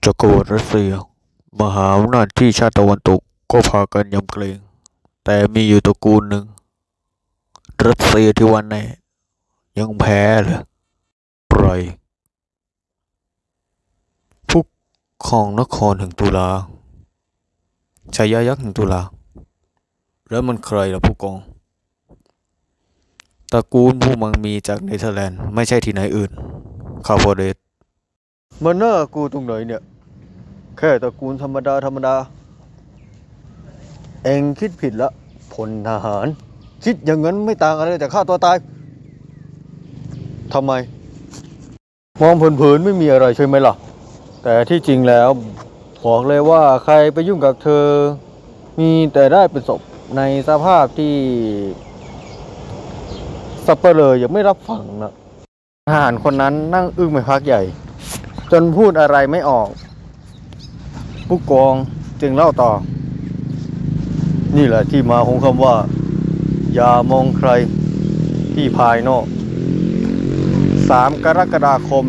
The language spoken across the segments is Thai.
จักรวรรดิรัสเซียมหาอำนาจที่ชาติตะวันตกก็พากันยำเกรงแต่มีอยู่ตระกูลหนึ่งรัสเซียที่วันแน่ยังแพ้เลยไรผู้ครองนครแห่งตุลาชายายักษ์แห่งตุลาแล้วมันใครล่ะผู้กองตระกูลผู้มั่งมีจากเนเธอร์แลนด์ไม่ใช่ที่ไหนอื่นคาร์โบเดตมันน่ากูตรงไหนเนี่ยแค่ตระกูลธรรมดาเองคิดผิดละพลทหารคิดอย่างนั้นไม่ต่างอะไรจากฆ่าตัวตายทำไมมองเผินๆไม่มีอะไรใช่ไหมล่ะแต่ที่จริงแล้วบอกเลยว่าใครไปยุ่งกับเธอมีแต่ได้เป็นศพในสภาพที่สัปเหร่อยังไม่รับฟังนะทหารคนนั้นนั่งอึ้งไปพักใหญ่จนพูดอะไรไม่ออกผู้กองจึงเล่าต่อนี่แหละที่มาของคำว่าอย่ามองใครที่ภายนอก3 กรกฎาคม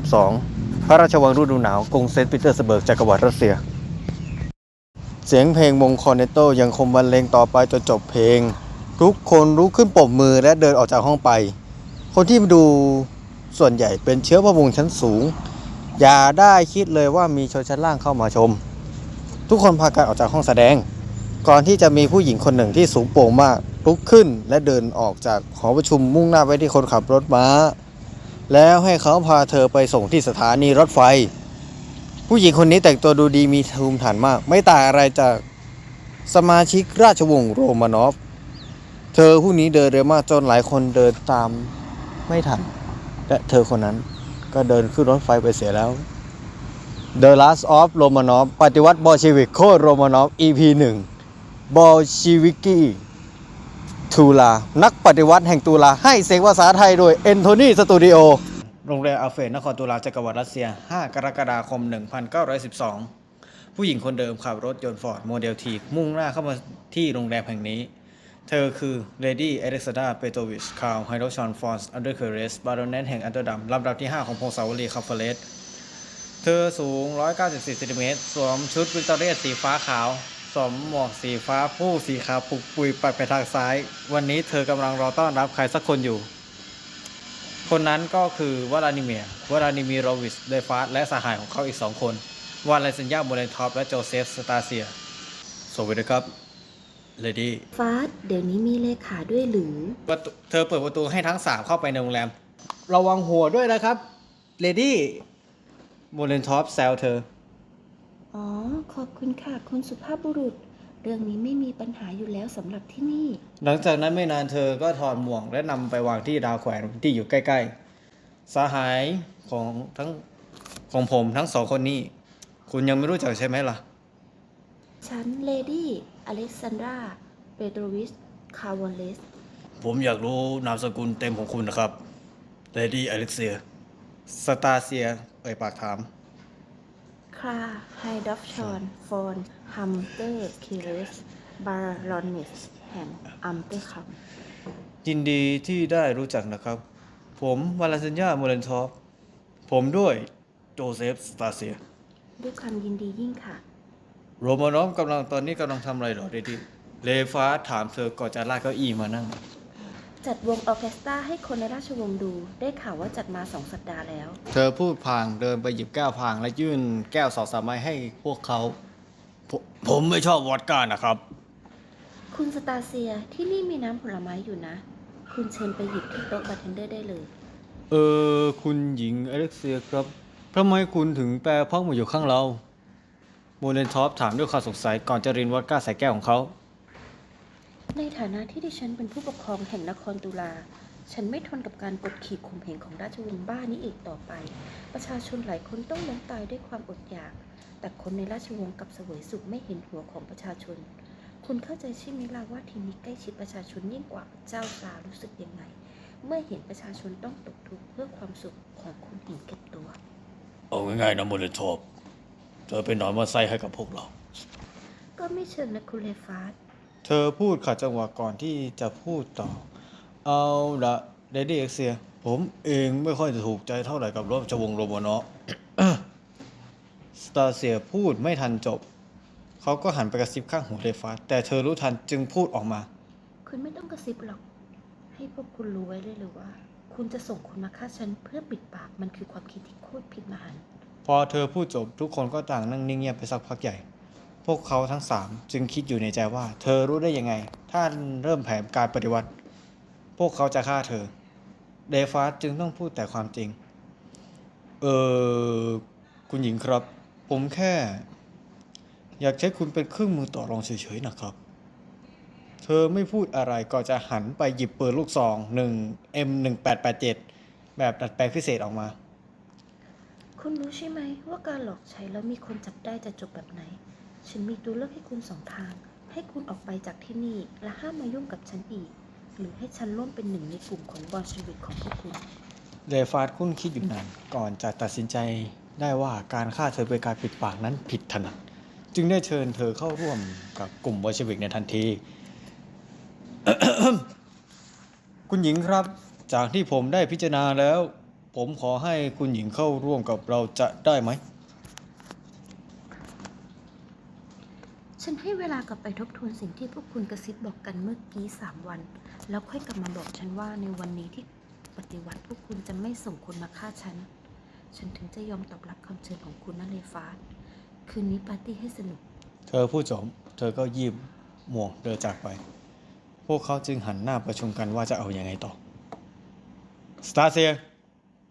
1912 พระราชวังฤดูหนาวกรุงเซนต์ปีเตอร์สเบิร์กจักรวรรดิรัสเซียเสียงเพลงวงคอร์เนตโตยังคงบรรเลงต่อไปจนจบเพลงทุกคนลุกขึ้นปรบมือและเดินออกจากห้องไปคนที่มาดูส่วนใหญ่เป็นเชื้อพระวงศ์ชั้นสูงอย่าได้คิดเลยว่ามีชนชั้นล่างเข้ามาชมทุกคนพากันออกจากห้องแสดงก่อนที่จะมีผู้หญิงคนหนึ่งที่สูงโปร่งมากลุกขึ้นและเดินออกจากหอประชุมมุ่งหน้าไปที่คนขับรถม้าแล้วให้เขาพาเธอไปส่งที่สถานีรถไฟผู้หญิงคนนี้แต่งตัวดูดีมีภูมิฐานมากไม่ต่างอะไรจากสมาชิกราชวงศ์โรมานอฟเธอผู้นี้เดินเร็วมากจนหลายคนเดินตามไม่ทันและเธอคนนั้นก็เดินขึ้นรถไฟไปเสียแล้ว The Last of Romanov ปฏิวัติบอลชีวิกโค่นโรมานอฟ EP 1 บอลชีวิกีทูลานักปฏิวัติแห่งตุลาให้เสียงภาษาไทยโดยเอนโทนีสตูดิโอโรงแรมอัลเฟรดนครตุลาจักรวรรดิรัสเซีย5 กรกฎาคม 1912ผู้หญิงคนเดิมขับรถยนต์ฟอร์ดโมเดลทีมุ่งหน้าเข้ามาที่โรงแรมแห่งนี้เธอคือเลดี้อเล็กซานดราเปโตวิชคาร์ลไฮโดรชอนฟอนส์อันเดอร์เคเรสบารอนเนตแห่งอันเดอร์ดัมลำดับที่ 5 ของพงศาวลีคาเฟเลสเธอสูง194 เซนติเมตรสวมชุดวิกตอเรียสีฟ้าขาวสวมหมวกสีฟ้าผู้สีขาวปุกปุยปัดไปทางซ้ายวันนี้เธอกำลังรอต้อนรับใครสักคนอยู่คนนั้นก็คือวลาดิเมียร์โรวิชเดฟาสและสหายของเขาอีก2 คนวาเลนเซนยาโมเลนทอปและโจเซฟสตาเซียสวัสดีครับเลดี้ฟาสเดี๋ยวนี้มีเลขาด้วยหรือเธอเปิดประตูให้ทั้ง3เข้าไปในโรงแรมระวังหัวด้วยนะครับเลดี้โมเลนทอปแซวเธออ๋อขอบคุณค่ะคุณสุภาพบุรุษเรื่องนี้ไม่มีปัญหาอยู่แล้วสำหรับที่นี่หลังจากนั้นไม่นานเธอก็ถอดหมวกและนำไปวางที่ราวแขวนที่อยู่ใกล้ๆสหายของผมทั้ง2 คนนี้คุณยังไม่รู้จักใช่ไหมล่ะฉันเลดี้อเล็กซานดราเปโตรวิชคาร์วอลเลสผมอยากรู้นามสกุลเต็มของคุณนะครับเลดี้อเล็กเซียสตาเซียเอ่ยปากถามคลาไฮดอฟชอนฟอนฮัมเตอร์เคเรสบารอนเนสแห่งอัมเตอร์คัมยินดีที่ได้รู้จักนะครับผมวาลาเซนยาโมเลนทอฟผมด้วยโจเซฟสตาเซียด้วยความยินดียิ่งค่ะโรมานอฟตอนนี้กำลังทำอะไรหรอเดดี้เลฟ้าถามเธอก่อนจะลากเก้าอี้มานั่งจัดวงออร์เคสตราให้คนในราชวงศ์ดูได้ข่าวว่าจัดมา2 สัปดาห์แล้วเธอพูดพลางเดินไปหยิบแก้วพลางและยื่นแก้ว2-3 ใบให้พวกเขาผมไม่ชอบวอดก้านะครับคุณสตาเซียที่นี่มีน้ำผลไม้อยู่นะคุณเชิญไปหยิบที่โต๊ะบาร์เทนเดอร์ได้เลยคุณหญิงอเล็กเซียครับทำไมคุณถึงแปรพักมาอยู่ข้างเราโมเลนทอฟถามด้วยความสงสัยก่อนจะรินวอดก้าใส่แก้วของเขาในฐานะที่ดิฉันเป็นผู้ปกครองแห่งนครตุลาฉันไม่ทนกับการกดขี่ข่มเหงของราชวงศ์บ้านี้อีกต่อไปประชาชนหลายคนต้องล้มตายด้วยความอดอยากแต่คนในราชวงศ์กลับเสวยสุขไม่เห็นหัวของประชาชนคุณเข้าใจใช่ไหมล่ะว่าทีนี้ใกล้ชิดประชาชนยิ่งกว่าเจ้าสารู้สึกยังไงเมื่อเห็นประชาชนต้องตกทุกข์เพื่อความสุขของคุณเห็นแก่ตัวเอาง่ายๆนะโมเลนทอฟเธอเป็นหนอนมาไส้ให้กับพวกเราก็ไม่เชิงนะคุณเลฟาสเธอพูดขัดจังหวะก่อนที่จะพูดต่อเอาละเดดี้เอ็กเซียผมเองไม่ค่อยจะถูกใจเท่าไหร่กับราชวงศ์โรมานอฟ ตาเซียพูดไม่ทันจบ เขาก็หันไปกระซิบข้างหูเลฟาสแต่เธอรู้ทันจึงพูดออกมา คุณไม่ต้องกระซิบหรอก ให้พวกคุณรู้ไว้เลยหรือว่า คุณจะส่งคนมาฆ่าฉันเพื่อปิดปากมันคือความคิดที่โคตรผิดมหันต์ พอเธอพูดจบทุกคนก็ต่างนั่งนิ่งเงียบไปสักพักใหญ่ พวกเขาทั้งสามจึงคิดอยู่ในใจว่า เธอรู้ได้ยังไง ถ้าเริ่มแผนการปฏิวัติ พวกเขาจะฆ่าเธอเลฟาสจึงต้องพูดแต่ความจริง คุณหญิงครับ ผมแค่ อยากใช้คุณเป็นเครื่องมือต่อรองเฉยๆนะครับ เธอไม่พูดอะไรก็จะหันไปหยิบปืนลูกซอง1M1887แบบดัดแปลงพิเศษออกมา คุณรู้ใช่ไหมว่าการหลอกใช้แล้วมีคนจับได้จะจบแบบไหน ฉันมีตัวเลือกให้คุณสองทาง ให้คุณออกไปจากที่นี่และห้ามมายุ่งกับฉันอีก หรือให้ฉันร่วมเป็นหนึ่งในกลุ่มของบอลชวิกของพวกคุณ เลฟาสคุ้นคิดอยู่นานก่อนจะตัดสินใจได้ว่าการฆ่าเธอเป็นการปิดปากนั้นผิดถนัดจึงได้เชิญเธอเข้าร่วมกับกลุ่มบอลเชวิกในทันที คุณหญิงครับ จากที่ผมได้พิจารณาแล้ว ผมขอให้คุณหญิงเข้าร่วมกับเราจะได้ไหม ฉันให้เวลากลับไปทบทวนสิ่งที่พวกคุณกระซิบบอกกันเมื่อกี้3 วัน แล้วค่อยกลับมาบอกฉันว่าในวันนี้ที่ปฏิวัติพวกคุณจะไม่ส่งคนมาฆ่าฉัน ฉันถึงจะยอมตอบรับคำเชิญของคุณนะเลฟาสคืนนี้ปาร์ตี้ให้สนุก เธอพูดจบเธอก็ยิ้มหมวกเดินจากไป พวกเขาจึงหันหน้าประชุมกันว่าจะเอาอยัางไงต่อ สตาเซีย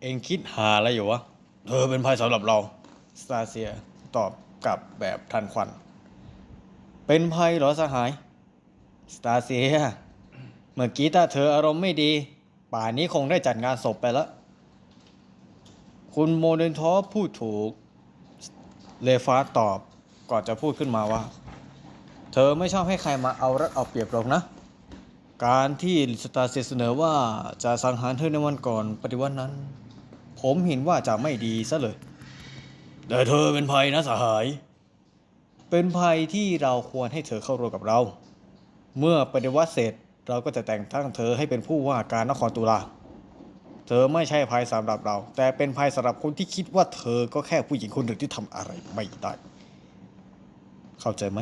เองคิดหาอะไรอยู่วะ เธอเป็นภัยสำหรับเรา สตาเซียตอบกลับแบบทันควัน เป็นภัยเหรอสหาย สตาเซีย เมื่อกี้ถ้าเธออารมณ์ไม่ดี ป่านนี้คงได้จัดงานศพไปแล้ว คุณโมเดนทอฟพูดถูก เลฟาสตอบก่อนจะพูดขึ้นมาว่า เธอไม่ชอบให้ใครมาเอารัดเอาเปรียบหรอกนะ การที่สตาเซียเสนอว่าจะสังหารเธอในวันก่อนปฏิวัตินั้น ผมเห็นว่าจะไม่ดีซะเลย แต่เธอเป็นภัยนะสหาย เป็นภัยที่เราควรให้เธอเข้าร่วมกับเรา เมื่อปฏิวัติเสร็จเราก็จะแต่งตั้งเธอให้เป็นผู้ว่าการนครตุลา เธอไม่ใช่ภัยสำหรับเรา แต่เป็นภัยสำหรับคนที่คิดว่าเธอก็แค่ผู้หญิงคนหนึ่งที่ทำอะไรไม่ได้ เข้าใจไหม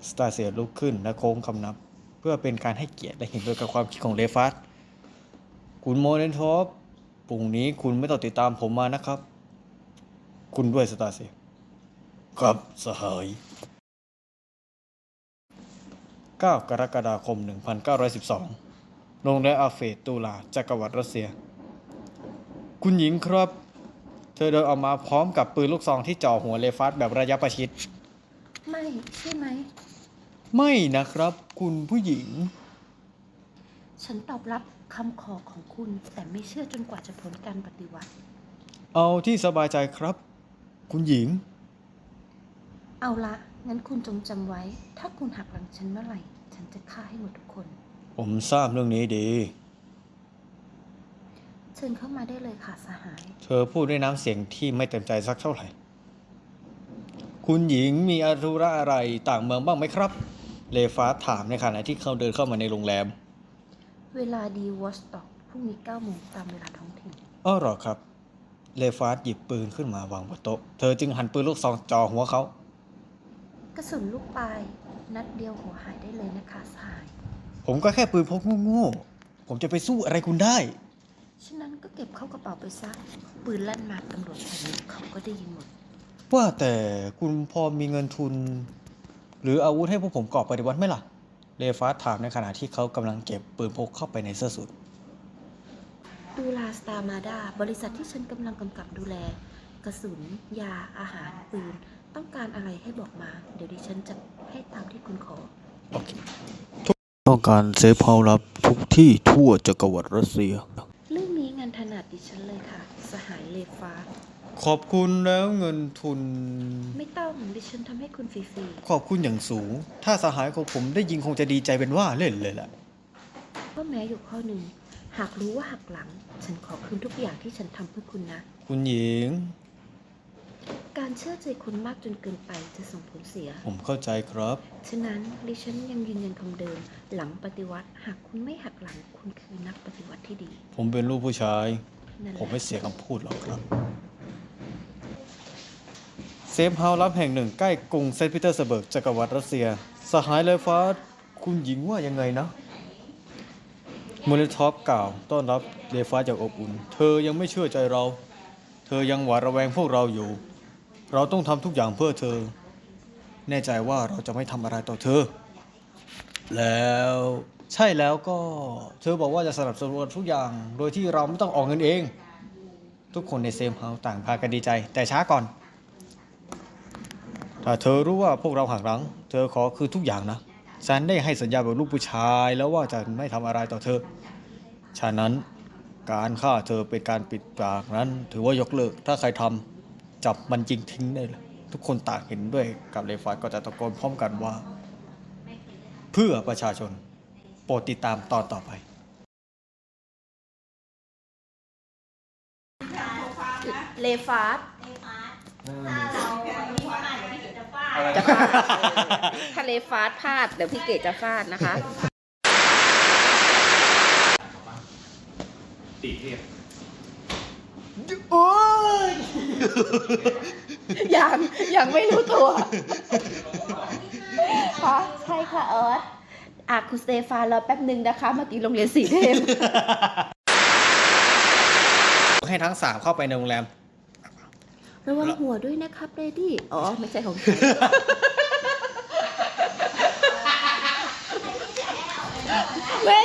สตาเซียลุกขึ้นและโค้งคำนับ เพื่อเป็นการให้เกียรติและเห็นด้วยกับความคิดของเลฟาสคุณโมเดนทอฟพรุ่งนี้คุณไม่ต้องติดตามผมมานะครับ คุณด้วยสตาเซียครับสหาย 9 กรกฎาคม 1912 โรงแรมอาเฟตตุลาจักรวรรดิรัสเซีย คุณหญิงครับ เธอเดินออกมาพร้อมกับปืนลูกซองที่จ่อหัวเลฟาสแบบระยะประชิด ไม่ใช่ไหม ไม่นะครับ คุณผู้หญิง ฉันตอบรับคำขอของคุณ แต่ไม่เชื่อจนกว่าจะพ้นการปฏิวัติ เอาที่สบายใจครับ คุณหญิง เอาละ งั้นคุณจงจำไว้ ถ้าคุณหักหลังฉันเมื่อไหร่ ฉันจะฆ่าให้หมดทุกคน ผมทราบเรื่องนี้ดี เชิญเข้ามาได้เลยค่ะสหาย เธอพูดด้วยน้ำเสียงที่ไม่เต็มใจสักเท่าไหร่ คุณหญิงมีธุระอะไรต่างเมืองบ้างไหมครับ เลฟาสถามในขณะที่เขาเดินเข้ามาในโรงแรม เวลาดีวอชต็อกพรุ่งนี้9 โมงตามเวลาท้องถิ่น อ้อเหรอครับ เลฟาสหยิบปืนขึ้นมาวางบนโต๊ะ เธอจึงหันปืนลูกซองจ่อหัวเขา กระสุนลูกปลาย นัดเดียวหัวหายได้เลยนะคะสหาย ผมก็แค่ปืนพกโง่ๆผมจะไปสู้อะไรคุณได้ ฉะนั้นก็เก็บเข้ากระเป๋าไปซะ ปืนลั่นมาตำรวจแถวนี้เขาก็ได้ยินหมด ว่าแต่คุณพอมีเงินทุน หรืออาวุธให้พวกผมก่อปฏิวัติไหมล่ะ เลฟาสถามในขณะที่เขากำลังเก็บปืนพกเข้าไปในเสื้อสูท ดูลาสตาร์มาดาบริษัทที่ฉันกำลังกำกับดูแล กระสุน ยา อาหาร ปืน ต้องการอะไรให้บอกมา เดี๋ยวดิฉันจะให้ตามที่คุณขอ โอเคต้องการเซฟเฮาส์ลับทุกที่ทั่วจักรวรรดิรัสเซีย เรื่องนี้งานถนัดดิฉันเลยค่ะ สหายเลฟาส ขอบคุณแล้วเงินทุน ไม่ต้องดิฉันทำให้คุณฟรี ขอบคุณอย่างสูง ถ้าสหายของผมได้ยิงคงจะดีใจเป็นว่าเล่นเลยแหละ ๆก็แม้อยู่ข้อหนึ่ง หากรู้ว่าหักหลัง ฉันขอคืนทุกอย่างที่ฉันทำเพื่อคุณนะ คุณหญิง การเชื่อใจคนมากจนเกินไปจะส่งผลเสีย ผมเข้าใจครับ ฉะนั้นดิฉันยังยืนยันคำเดิม หลังปฏิวัติ หากคุณไม่หักหลัง คุณคือนักปฏิวัติที่ดี ผมเป็นลูกผู้ชาย นั่นแห ผม ละ ไม่เสียคำพูดหรอกครับ เซฟเฮาส์ลับแห่งหนึ่งใกล้กรุงเซนต์ปีเตอร์สเบิร์กจักรวรรดิรัสเซีย สหายเลฟ้าคุณหญิงว่ายังไงนะโมเลทอฟกล่าวต้อนรับเลฟ้าอย่างอบอุ่น เธอยังไม่เชื่อใจเรา เธอยังหวาดระแวงพวกเราอยู่ เราต้องทำทุกอย่างเพื่อเธอ แน่ใจว่าเราจะไม่ทำอะไรต่อเธอ แล้วใช่แล้วก็เธอบอกว่าจะสนับสนุนทุกอย่าง โดยที่เราไม่ต้องออกเงินเอง ทุกคนในเซฟเฮาส์ต่างพากันดีใจ แต่ช้าก่อน ถ้าเธอรู้ว่าพวกเราหักหลัง เธอขอคือทุกอย่างนะ ฉันได้ให้สัญญาแบบลูกผู้ชายแล้วว่าจะไม่ทำอะไรต่อเธอ ฉะนั้นการฆ่าเธอเป็นการปิดปากนั้น ถือว่ายกเลิก ถ้าใครทำจับมันจริงทิ้งได้เลย ทุกคนต่างเห็นด้วยกับเลฟายก็จะตะโกนพร้อมกันว่า เพื่อประชาชน โปรดติดตามตอนต่อไป เลฟาสจะ จะฟาดถ้าเลฟาสพลาดเดี๋ยวพี่เกดจะฟาดนะคะ ตีเทียบ โอ้ย ยังไม่รู้ตัวคะใช่ค่ะเอิร์ธคุณสเตฟานรอแป๊บหนึ่งนะคะเมื่อกี้โรงเรียนสีเทพ ให้ทั้งสามเข้าไปในโรงแรม ระวังหัวด้วยนะครับเรดี้อ๋อ ไม่ใช่ของฉันไม่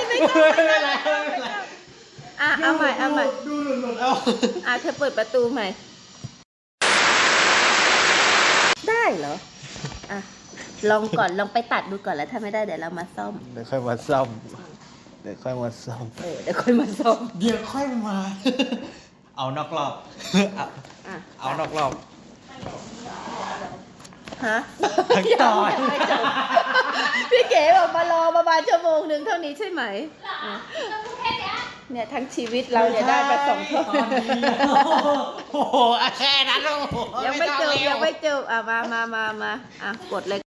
เอาใหม่ดูหลุดเอา เธอเปิดประตูใหม่ ได้เหรอลองก่อนลองไปตัดดูก่อนแล้วถ้าไม่ได้เดี๋ยวเรามาซ่อม เดี๋ยวค่อยมาซ่อม เดี๋ยวค่อยมาซ่อม เดี๋ยวค่อยมา เอานอกรอบ เอานอกรอบ ฮะ ทั้งต่อย ยังไม่จบพี่เก๋บอกมารอประมาณชั่วโมงหนึ่งเท่านี้ใช่ไหมเนี่ยทั้งชีวิตเราเนี่ยได้ไป2 ท่อน โอ้โหแค่นั้นโอ้โห ยังไม่จบมากดเลย